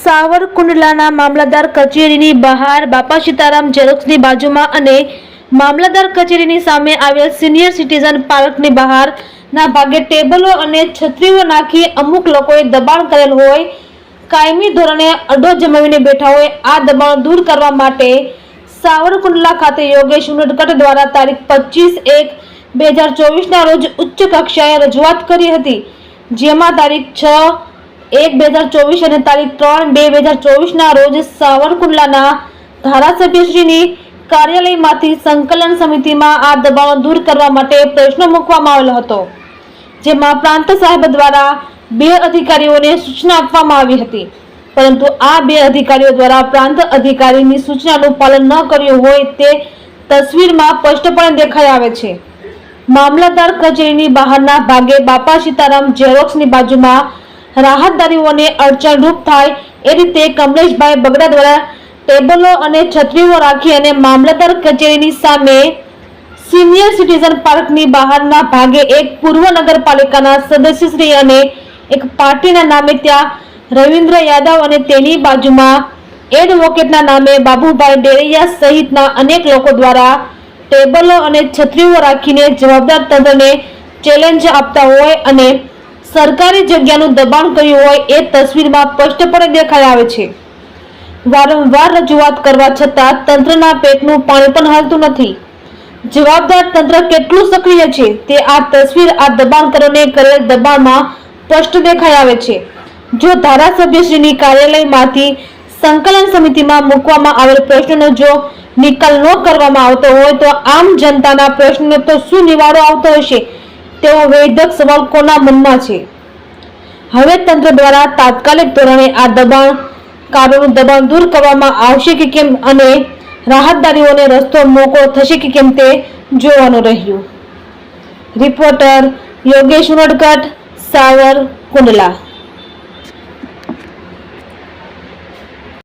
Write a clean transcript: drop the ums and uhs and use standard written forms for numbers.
સાવરકુંડલાના મામલતદાર કચેરીની બહાર બાપા સીતારામ ઝેરોક્સની બાજુમાં અને મામલતદાર કચેરીની સામે આવેલ સિનિયર સિટીઝન પાર્કની બહારના ભાગે ટેબલો અને છત્રીઓ નાખી અમુક લોકોએ દબાણ કરેલ હોય, કાયમી ધોરણે અડ્ડો જમાવીને બેઠા હોય. આ દબાણ દૂર કરવા માટે સાવરકુંડલા ખાતે યોગેશ ઉનડકટ દ્વારા તારીખ 25/1/2024 ના રોજ ઉચ્ચ કક્ષાએ રજૂઆત કરી હતી, જેમાં તારીખ 6/1/2024 અને તારીખ 3/2/2024 ના રોજ સાવરકુંડલાના ધારાસભ્યશ્રીની કાર્યાલયમાંથી સંકલન સમિતિમાં આ દબાણો દૂર કરવા માટે પ્રશ્ન મૂકવામાં આવેલો હતો, જેમાં પ્રાંત સાહેબ દ્વારા 2 અધિકારીઓને સૂચના આપવામાં આવી હતી, પરંતુ આ 2 અધિકારીઓ દ્વારા પ્રાંત અધિકારીની સૂચનાનું પાલન ન કર્યું હોય તે તસવીરમાં સ્પષ્ટપણે દેખાઈ આવે છે. મામલતદાર કચેરીની બહારના ભાગે બાપા સીતારામ ઝેરોક્સની બાજુમાં રાહતદારીઓને અડચણરૂપ થાય એ રીતે કમલેશભાઈ બગડા દ્વારા ટેબલો અને છત્રીઓ રાખી અને મામલતદાર કચેરીની સામે સિનિયર સિટીઝન પાર્કની બહારના ભાગે એક પૂર્વ નગરપાલિકાના સદસ્યશ્રી અને એક પાર્ટીના નામે ત્યાં રવિન્દ્ર યાદવ અને તેની બાજુમાં એડવોકેટના નામે બાબુભાઈ ડેરૈયા સહિતના અનેક લોકો દ્વારા ટેબલો અને છત્રીઓ રાખીને જવાબદાર તંત્રને ચેલેન્જ આપતા હોય અને સરકારી જગ્યાનું દબાણ કર્યું હોય એ તસવીરમાં સ્પષ્ટપણે દેખાઈ આવે છે. વારંવાર રજૂઆત કરવા છતાં તંત્રના પેટનું પાણી પણ હાલતું નથી. જવાબદાર તંત્ર કેટલું સક્રિય છે તે આ તસવીર આ દબાણકારોને કરેલ દબાણમાં સ્પષ્ટ દેખાઈ આવે છે. જો ધારાસભ્યશ્રીની કાર્યાલયમાંથી સંકલન સમિતિમાં મૂકવામાં આવેલ પ્રશ્નનો જો નિકાલ ન કરવામાં આવતો હોય તો આમ જનતાના પ્રશ્નનો તો શું નિવારો આવતો હશે તેવો વેધક સવાલ કોના મનમાં છે? હવે તંત્ર દ્વારા તાત્કાલિક ધોરણે આ દબાણકારોનું દબાણ દૂર કરવામાં આવશે કે કેમ અને રાહતદારીઓને રસ્તો મોકળો થશે કે કેમ તે જોવાનું રહ્યું. રિપોર્ટર યોગેશ ઉનડકટ, સાવરકુંડલા.